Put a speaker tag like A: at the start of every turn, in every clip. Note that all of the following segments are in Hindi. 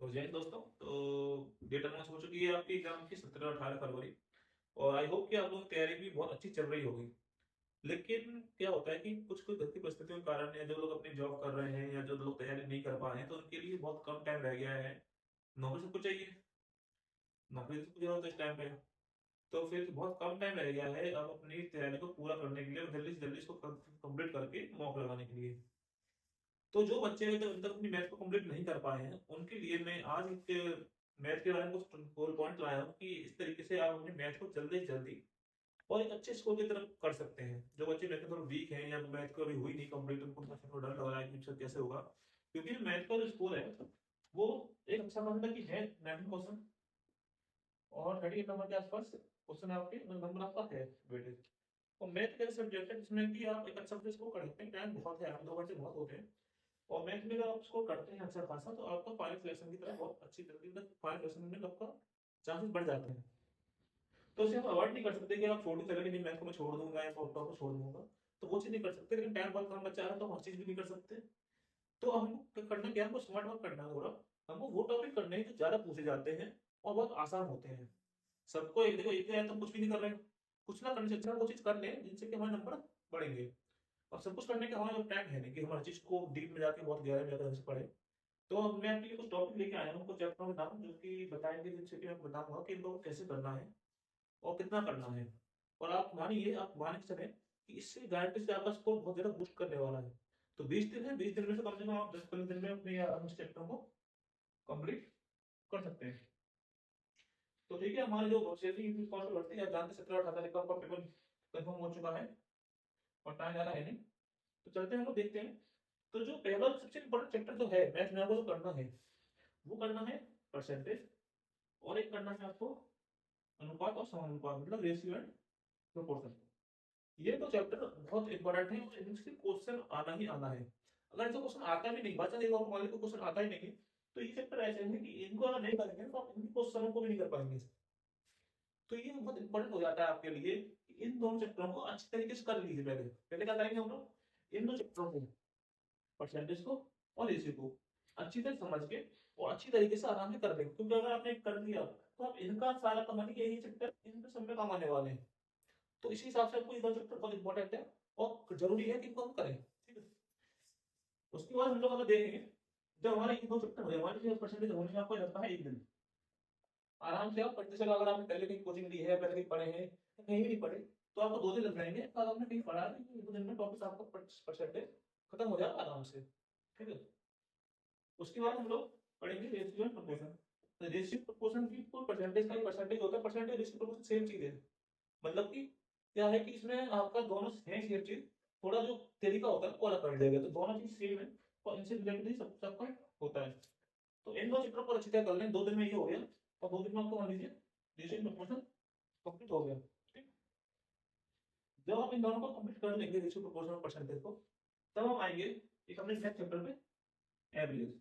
A: तो जय हिंद दोस्तों। तो डेट अनाउंस हो चुकी है आपकी एग्जाम की 17 18 फरवरी। और आई होप कि आप लोगों की तैयारी भी बहुत अच्छी चल रही होगी। लेकिन क्या होता है कि कुछ कुछ घर की परिस्थितियों के कारण या जो लोग अपनी जॉब कर रहे हैं या जो लोग तैयारी नहीं कर पा रहे हैं तो उनके लिए बहुत कम टाइम रह गया है। नौकरी सबको चाहिए, नौकरी सबको जरूरत है इस टाइम पे। तो फिर बहुत कम टाइम रह गया है अब अपनी तैयारी को पूरा करने के लिए और जल्दी से जल्दी इसको कंप्लीट करके मॉक लगाने के लिए। तो जो बच्चे अभी तक अपनी मैथ को कंप्लीट नहीं कर पाए हैं उनके लिए मैं आज एक मैथ के बारे में कुछ गोल पॉइंट लाया हूँ कि इस तरीके से आप अपनी मैथ को जल्दी से जल्दी और एक अच्छे स्कोर की तरफ कर सकते हैं। जो बच्चे मैथ में थोड़ा वीक हैं या मैथ को अभी हुई नहीं कंप्लीट, उनको थोड़ा डर लग रहा है कि सर कैसे होगा, क्योंकि मैथ का जो स्कोर है वो एक अच्छा खासा कि है 90% और 38 नंबर के आसपास क्वेश्चन आपके नंबर आपका है वेटेज। और मैथ का सब्जेक्ट है जिसमें कि आप एक अच्छा से स्कोर कर सकते हैं। टाइम बहुत है, आप 2 घंटे बहुत होते हैं। और मैथ में अगर आप स्कोर करते हैं अच्छा खासा तो आपका फाइनल सिलेक्शन की तरफ बहुत अच्छी जल्दी तक फाइनल सिलेक्शन में आपका चांसेस बढ़ जाते हैं। तो इसे हम अवॉइड नहीं कर सकते कि आप छोड़ के चले कि नहीं मैथ को मैं छोड़ दूंगा या टॉप को छोड़ दूंगा। तो वो चीज़ नहीं कर सकते, लेकिन टाइम बहुत कम बचा है तो हर चीज़ भी नहीं कर सकते। तो हमको करना क्या है, हमको स्मार्ट वर्क करना है थोड़ा। हमको वो टॉपिक करने हैं जो ज़्यादा पूछे जाते हैं और बहुत आसान होते हैं। सबको एक देखो एक है तो कुछ भी नहीं कर रहे हैं। कुछ ना करने से अच्छा वो चीज़ कर लें जिनसे कि हमारे नंबर बढ़ेंगे। और सब कुछ करने का हमारे टाइम है नहीं कि हमारी चीज़ को डीप में जाके बहुत गहरे में जाकर से पढ़े। तो मैं आपके लिए कुछ टॉपिक लेके आया हूँ, कुछ चैप्टरों के नाम जो कि बताएंगे, जिनसे कि मैं आपको बताऊंगा कि इनको कैसे करना है और कितना करना है। और आप मानिए, आप मान के चलें कि इससे गारंटी से आपका स्कोर बहुत ज़्यादा बूस्ट करने वाला है। तो 20 दिन है, 20 दिन में से कम से कम आप 10 15 दिन में अपने उस चैप्टर को कंप्लीट कर सकते हैं। तो ठीक है, हमारे जो सैलरी कॉस्ट बढ़ती है, आप जानते 17 18 तारीख का पेपर कंफर्म हो चुका है और टाइम ज़्यादा है नहीं। तो चलते हैं, हम लोग देखते हैं। तो जो पहला सबसे इम्पोर्टेंट चैप्टर जो है मैथ में आपको जो करना है वो करना है परसेंटेज, और एक करना है आपको अनुपात और समानुपात, मतलब रेशियो एंड प्रोपोर्शन। ये तो चैप्टर बहुत इंपॉर्टेंट है और इनसे क्वेश्चन आना ही आना है। अगर इनको क्वेश्चन आता भी नहीं, बचा देखो आपको मान लो क्वेश्चन आता ही नहीं, तो ये चैप्टर ऐसे हैं कि इनको अगर नहीं करेंगे तो आप इनकी क्वेश्चनों को भी नहीं कर पाएंगे। तो ये बहुत इंपॉर्टेंट हो जाता है आपके लिए कि इन दोनों चैप्टरों को अच्छी तरीके से कर लीजिए। पहले पहले क्या करेंगे हम लोग, इन दो चैप्टरों को, परसेंटेज को और रेशियो को अच्छी तरह समझ के और अच्छी तरीके से आराम से कर लेंगे। क्योंकि अगर आपने कर लिया तो आप इनका सारा कमाने के यही चैप्टर इन सब में काम आने वाले हैं। तो इसी हिसाब से आपको ये दो चैप्टर बहुत इंपॉर्टेंट है और जरूरी है कि इनको हम करें। ठीक है, उसके बाद हम लोग अगर देखेंगे, जब हमारे ये दो चैप्टर हो जाए, हमारे परसेंटेज होने में आपको लगता है 1 दिन आराम से आप पढ़ते चलो। अगर आपने पहले कहीं कोचिंग ली है, पहले कहीं पढ़े हैं, कहीं भी नहीं पढ़े, तो आपको 2 दिन लग जाएंगे। अगर आपने कहीं पढ़ा है तो 2 दिन में टॉपिक आपका परसेंटेज खत्म हो जाएगा आराम से। ठीक है, उसके बाद हम लोग पढ़ेंगे रेशियो एंड प्रोपोर्शन। तो रेशियो प्रोपोर्शन की कोई परसेंटेज का परसेंटेज होता है, परसेंटेज रेशियो प्रोपोर्शन सेम चीज है। मतलब कि क्या है कि इसमें आपका दोनों है सेम चीज, थोड़ा जो तरीका होता है वो अलग कर दिया गया। तो दोनों चीज सेम है और इनसे रिलेटेड ही सब सबका होता है। तो इन दो चैप्टर को अच्छी तरह कर लें, 2 दिन में ये हो गया। और 2 दिन में आपको मान लीजिए रेशियो प्रोपोर्शन कंप्लीट हो गया। ठीक, जब आप इन दोनों को कंप्लीट कर लेंगे रेशियो प्रोपोर्शन और परसेंटेज को, तब हम आएंगे एक अपने नेक्स्ट चैप्टर पे, एवरेज।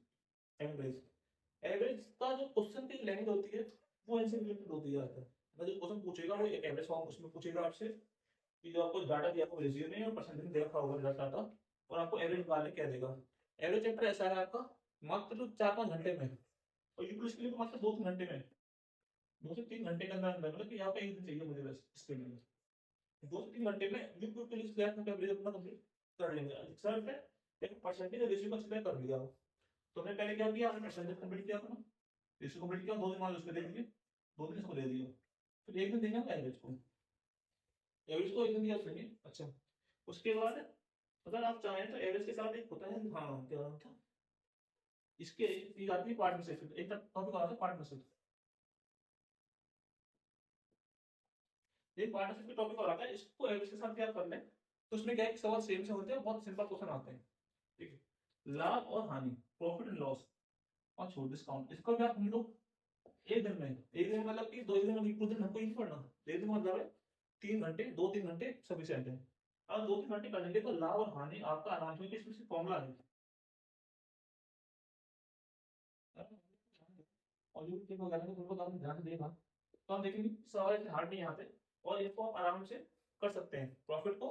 A: एवरेज एवरेज का जो क्वेश्चन की लेंथ होती है वो इनसे रिलेटेड होती है आता है। मतलब जो क्वेश्चन पूछेगा वो एक एवरेज फॉर्म उसमें पूछेगा आपसे कि जो आपको डाटा दिया आपको रेशियो में और परसेंटेज में देखा होगा डाटा, और आपको एवरेज निकालने क्या देगा। एवरेज चैप्टर ऐसा है आपका मात्र 4 5 घंटे में, और यूपीएससी के लिए तो मात्र 2 3 घंटे में, 2 से 3 घंटे के अंदर अंदर, मतलब कि यहाँ पे 1 दिन चाहिए मुझे बस इसके लिए। 2 से 3 घंटे में यूपीएससी के लिए स्लैब में एवरेज अपना कंप्लीट कर लेंगे। सर पे एक परसेंटेज रेशियो का अच्छे कर लिया। तो हमने पहले क्या किया, हमने परसेंटेज कंप्लीट किया अपना, रेशियो कंप्लीट किया, 2 दिन मान लो उसको दे दिए, 2 दिन इसको दे दिया, फिर 1 दिन देंगे एवरेज को। एवरेज को 1 दिन दिया उसने, अच्छा। उसके बाद अगर आप चाहें तो एवरेज के साथ एक होता है, हाँ क्या नाम था इसके, एक आती है पार्टनरशिप, एक टॉपिक आता है पार्टनरशिप। एक पार्टनरशिप के टॉपिक और आता है, इसको एवरेज के साथ क्या कर लें तो उसमें क्या है कि सवाल सेम से होते हैं, बहुत सिंपल क्वेश्चन आते हैं। ठीक है, लाभ और हानि, प्रॉफिट एंड लॉस और छूट डिस्काउंट, इसको भी आप हम लोग 1 दिन में, 1 दिन मतलब कि 2 दिन में, 2 दिन हमको ही नहीं पढ़ना। 1 दिन मतलब है 3 घंटे, 2 3 घंटे सफिशिएंट है। अब 2 3 घंटे कर लेंगे तो लाभ और हानि आपका आराम से, इसमें से फॉर्मूला है। और ये देखो अगर तुमको काम ध्यान से देखा तो हम देखेंगे सवाल इतने हार्ड नहीं आते और इसको आप आराम से कर सकते हैं। प्रॉफिट को,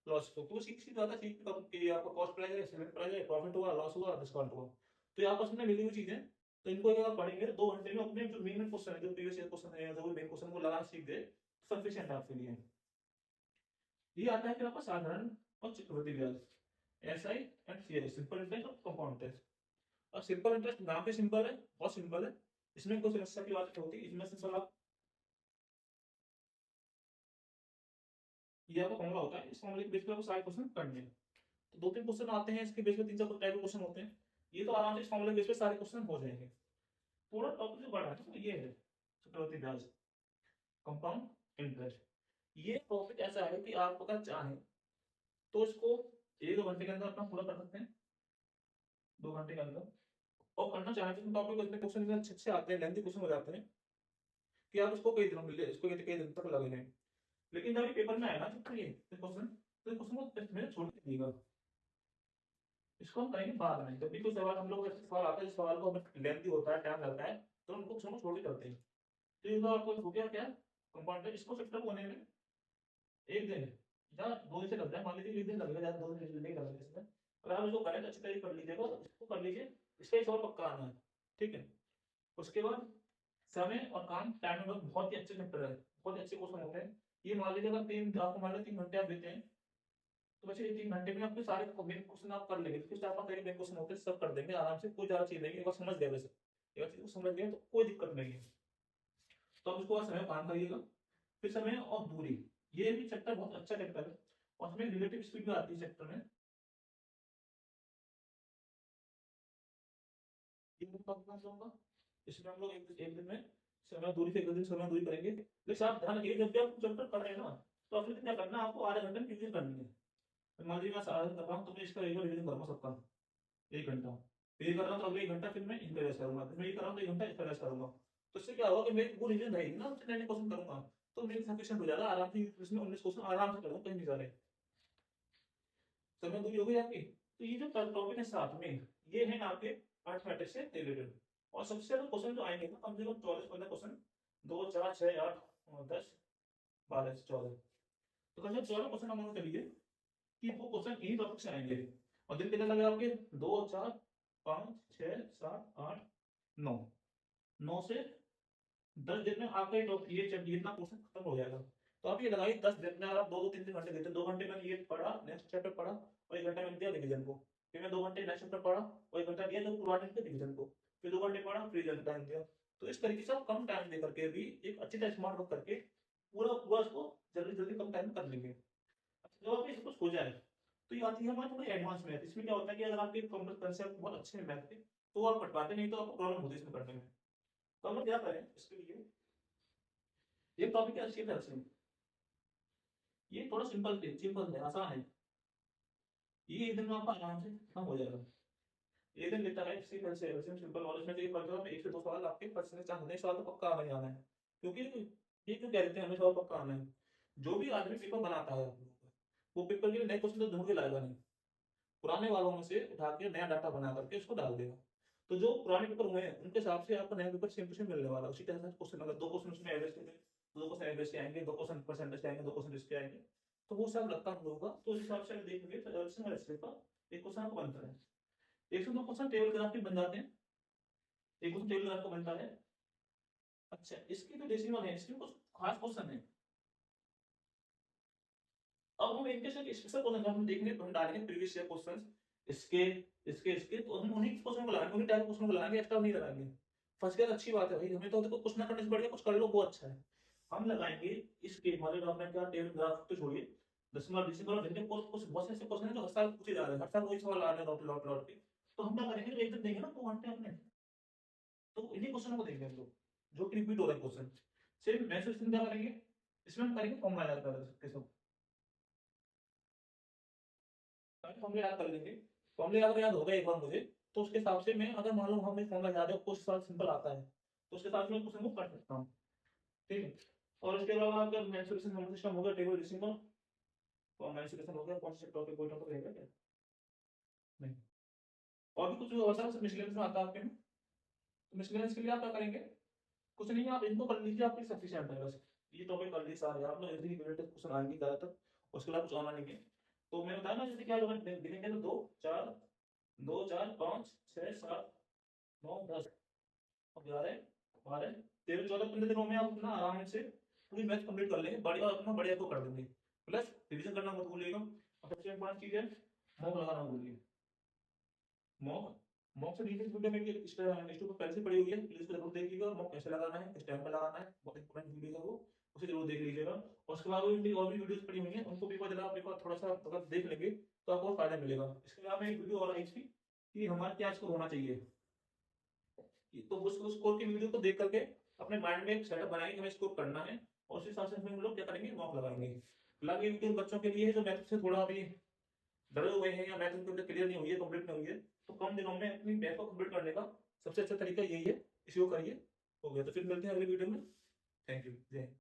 A: लॉस को, तो सीख सीख जाता सीख कि आपका कॉस्ट प्राइस है, सेलिंग प्राइस है, प्रॉफिट हुआ, लॉस हुआ, डिस्काउंट हुआ, तो ये आपस में मिली हुई चीजें। तो इनको एक बार पढ़ेंगे 2 घंटे में अपने जो मेन क्वेश्चन है, जो प्रीवियस ईयर क्वेश्चन है या जो मेन क्वेश्चन को लगा सीख गए, सफिशिएंट है आपके लिए। ये आता है फिर आपका साधारण और चक्रवृद्धि ब्याज, SI and CI, simple interest और कंपाउंड इंटरेस्ट। और सिंपल इंटरेस्ट नाम पे सिंपल है, बहुत सिंपल है, इसमें कोई समस्या की बात नहीं होती। इसमें सिंपल आप ये आपका फॉर्मूला होता है, इस फॉर्मूले के बेस पे आपको सारे क्वेश्चन करने हैं। तो 2-3 क्वेश्चन आते हैं इसके बेस पे, 3-4 टाइप के क्वेश्चन होते हैं। ये तो आराम से इस फॉर्मूले के बेस पे सारे क्वेश्चन हो जाएंगे। पूरा टॉपिक जो बड़ा है तो ये है चक्रवृद्धि ब्याज, कंपाउंड इंटरेस्ट। ये टॉपिक ऐसा है कि आप अगर चाहें तो इसको 1-2 घंटे के अंदर अपना पूरा कर सकते हैं, 2 घंटे के अंदर। और करना चाहें तो टॉपिक इतने क्वेश्चन इतने अच्छे अच्छे आते हैं, लेंथी क्वेश्चन हो जाते हैं कि आप इसको कई दिनों में इसको कई दिन तक लगे रहें। लेकिन जब ये पेपर में आएगा तो ये क्वेश्चन, तो क्वेश्चन को टेस्ट में छोड़ दीजिएगा, इसको हम करेंगे बाद में। जब भी कोई सवाल हम लोग ऐसे सवाल आता है जिस सवाल को हमें लेंथी होता है, टाइम लगता है, तो हम उनको क्वेश्चन को छोड़ के करते हैं। तो ये तो आपको हो गया क्या, कंपाउंड, इसको चैप्टर को होने में 1 दिन या 2 दिन से लग जाए, मान लीजिए 1 दिन लगेगा, ज्यादा 2 दिन नहीं लगेगा इसमें। अगर आप इसको करें तो अच्छी तरीके कर लीजिएगा, इसको कर लीजिए, इसका ही सवाल पक्का आना है, ठीक है। उसके बाद समय और काम, टाइम में बहुत ही अच्छे चैप्टर है, बहुत ही अच्छे क्वेश्चन होते हैं। ये मान लीजिए अगर 3 आपको मान लीजिए 3 घंटे आप देते हैं, तो बच्चे 3 घंटे में आपके सारे मेन क्वेश्चन आप कर लेंगे। फिर 4-5 मेन क्वेश्चन होते हैं, सब कर देंगे आराम से, कोई ज्यादा चीज नहीं है। एक बार समझ गए, वैसे एक बार चीज को समझ गए तो कोई दिक्कत नहीं है। तो आप इसको समय काम करिएगा। फिर समय और दूरी, ये भी चैप्टर बहुत अच्छा चैप्टर है, और उसमें रिलेटिव स्पीड भी आती है चैप्टर में। ये मैं आपको बताऊंगा। इसमें हम लोग एक दिन में समय और दूरी से 1 दिन समय और दूरी करेंगे। लेकिन आप ध्यान रखिए, जब भी आप चैप्टर कर रहे हैं ना, तो अगले दिन क्या करना है, आपको आधे घंटे में रिविजन करनी है। मान लीजिए मैं सारा दिन कर रहा हूँ, तो मैं इसका एक बार रिविजन करूंगा सबका 1 घंटा, फिर ये कर रहा हूँ तो अगले 1 घंटा फिर मैं इनका रेस्ट करूंगा, फिर मैं ये कर रहा हूँ तो 1 घंटा इसका रेस्ट करूंगा। तो इससे क्या होगा कि मेरी वो रिविजन रहेगी ना, उससे नए क्वेश्चन करूंगा, तो मेरी सफिशिएंट हो जाएगा आराम से। इसमें 19 क्वेश्चन आराम से करूंगा, कहीं नहीं जा रहे। समय दूरी हो गई आपकी। तो ये जो टॉपिक है साथ में, ये है आपके मैथमेटिक्स से रिलेटेड। और सबसे ज्यादा क्वेश्चन जो आएंगे ना, कम से कम 44-15 क्वेश्चन, 2 4 6 8 10 12 14। तो कम से कम 14 क्वेश्चन हम लोग चलिए कि वो क्वेश्चन इन्हीं टॉपिक से आएंगे। और दिन कितने लगे आपके, 2 4 5 6 7 8 9, 9 से 10 दिन में आपका ये जब ये इतना क्वेश्चन खत्म हो जाएगा। तो आप ये लगाइए 10 दिन में अगर आप 2-2 3-3 घंटे देते हैं, 2 घंटे में ये पढ़ा, नेक्स्ट चैप्टर पढ़ा, और 1 घंटा मैंने दिया रिवीजन को। फिर मैं 2 घंटे नेक्स्ट चैप्टर पढ़ा, और 1 घंटा दिया जो पुराने के रिवीजन को। फिर 2 घंटे पढ़ा, फिर रिवीजन टाइम दिया। तो इस तरीके से आप कम टाइम दे करके भी एक अच्छी तरह स्मार्ट वर्क करके पूरा पूरा उसको जल्दी जल्दी कम टाइम में कर लेंगे। जब आपके सब कुछ हो जाए, तो ये आती है हमारी थोड़ी एडवांस मैथ। इसमें क्या होता है कि अगर आपके कंसेप्ट बहुत अच्छे हैं मैथ के, तो आप पढ़ पाते, नहीं तो आपको प्रॉब्लम होती है इसमें पढ़ने में। तो हम लोग क्या करें इसके लिए, ये टॉपिक है अच्छी तरह से, ये थोड़ा सिंपल है, सिंपल है, आसान है। ये 1 दिन में आपका आराम से खत्म हो जाएगा। 1 दिन लेता है सिंपल से सिंपल नॉलेज में। ये पढ़ में 1 से 2 सवाल आपके परसेंटेज चांस नहीं, सवाल तो पक्का आना ही आना है। क्योंकि ये क्यों कह देते हैं हमें सवाल पक्का आना है, जो भी आदमी पेपर बनाता है वो पेपर के लिए नए क्वेश्चन तो ढूंढ के लाएगा नहीं, पुराने वालों में से उठा के नया डाटा बना करके उसको डाल देगा। तो जो पुराने पेपर हुए हैं उनके हिसाब से आपका नया पेपर सेम टू सेम मिलने वाला है। उसी तरह से क्वेश्चन, अगर 2 क्वेश्चन उसमें एवरेज के थे, तो 2 क्वेश्चन एवरेज के आएंगे, 2 क्वेश्चन परसेंटेज के आएंगे, 2 क्वेश्चन इसके आएंगे। तो वो सब लगता होगा, तो उस हिसाब से अगर देखेंगे तो एक क्वेश्चन आपको बनता है। 102 क्वेश्चन टेबल ग्राफ के बन जाते हैं, एक क्वेश्चन टेबल ग्राफ का बनता है। अच्छा, इसकी जो डेसिमल है, इसमें कुछ खास क्वेश्चन है। अब हम इनके साथ स्पेशल क्वेश्चन हम देखेंगे, तो हम डालेंगे प्रीवियस ईयर क्वेश्चंस, इसके इसके तो हम उन्हीं क्वेश्चन को लाएंगे, उन्हीं टाइप क्वेश्चन को लाएंगे, एक्स्ट्रा नहीं लगाएंगे। फर्स्ट ईयर अच्छी बात है भाई, हमें तो देखो कुछ ना करने से बढ़िया कुछ कर लो, वो अच्छा है। हम लगाएंगे इसके हमारे डॉक्यूमेंट का टेबल ग्राफ तो छोड़िए, दशमलव डिसिमल भिन्न कुछ कुछ बहुत से ऐसे क्वेश्चन है जो हर साल पूछे जा रहे हैं, हर साल वही सवाल आ रहे हैं लौट लौट लौट के। तो हम क्या करेंगे, एक दिन देंगे ना 2 घंटे अपने, तो इन्हीं क्वेश्चन को देंगे हम लोग, जो कि रिपीट हो रहे हैं क्वेश्चन। सिर्फ मैसेज क्या करेंगे, इसमें हम करेंगे फॉर्मूला याद कर सकते सब, फॉर्मूला याद कर लेंगे। फॉर्मूला अगर याद होगा एक बार मुझे, तो उसके हिसाब से मैं, अगर मान लो हमें फॉर्मूला याद है, कुछ सवाल सिंपल आता है, तो उसके हिसाब से मैं क्वेश्चन को कर सकता हूँ, ठीक है। और इसके अलावा आपका मेंसुरेशन सिस्टम हो गया, टेबल डेसिमल, और मेंसुरेशन हो गया, कौन से टॉपिक कोई टॉपिक रहेगा क्या, नहीं। और भी कुछ और सा मिसलेनियस में आता है आपके में, तो मिसलेनियस के लिए आप क्या करेंगे, कुछ नहीं, आप इनको कर लीजिए, आपके सफिशिएंट है बस। ये टॉपिक कर लीजिए सारे आप लोग, इतनी रिलेटेड क्वेश्चन आएंगे ज्यादातर, उसके अलावा कुछ आना नहीं है। तो मैंने बताया ना, जैसे क्या लोग गिनेंगे तो 2 4 2 4 5 6 7 9 10, 11 12 13 14 15 दिनों में आप अपना आराम से पूरी मैथ कंप्लीट कर लेंगे, बढ़िया अपना बढ़िया को कर देंगे। प्लस रिवीजन करना मत भूलिएगा, और सबसे इंपॉर्टेंट चीज है मॉक लगाना मत भूलिए। मॉक मॉक से रिलेटेड वीडियो मेरी इंस्टीट्यूट पर पहले से पड़ी हुई है, प्लीज जरूर देखिएगा। मॉक कैसे लगाना है, किस टाइम पे लगाना है, बहुत इंपॉर्टेंट वीडियो है वो, उसे जरूर देख लीजिएगा। और उसके बाद और भी वीडियोस पड़ी हुई हैं, उनको भी आप एक बार थोड़ा सा अगर देख लेंगे तो आपको और फायदा मिलेगा। इसके अलावा एक वीडियो और आई थी कि हमारे क्या स्कोर होना चाहिए, तो उस स्कोर की वीडियो को देख करके अपने माइंड में एक सेटअप बनाएंगे कि हमें स्कोर करना है, और उस हिसाब से हम लोग क्या करेंगे, मॉक लगाएंगे। फिलहाल ये वीडियो बच्चों के लिए है जो मैथ से थोड़ा अभी डरे हुए हैं या मैथ उनके अंदर क्लियर नहीं हुई है, कंप्लीट नहीं हुई है, तो कम दिनों में अपनी मैथ को कंप्लीट करने का सबसे अच्छा तरीका यही है, इसी को करिए। हो गया, तो फिर मिलते हैं अगले वीडियो में। थैंक यू, जय हिंद।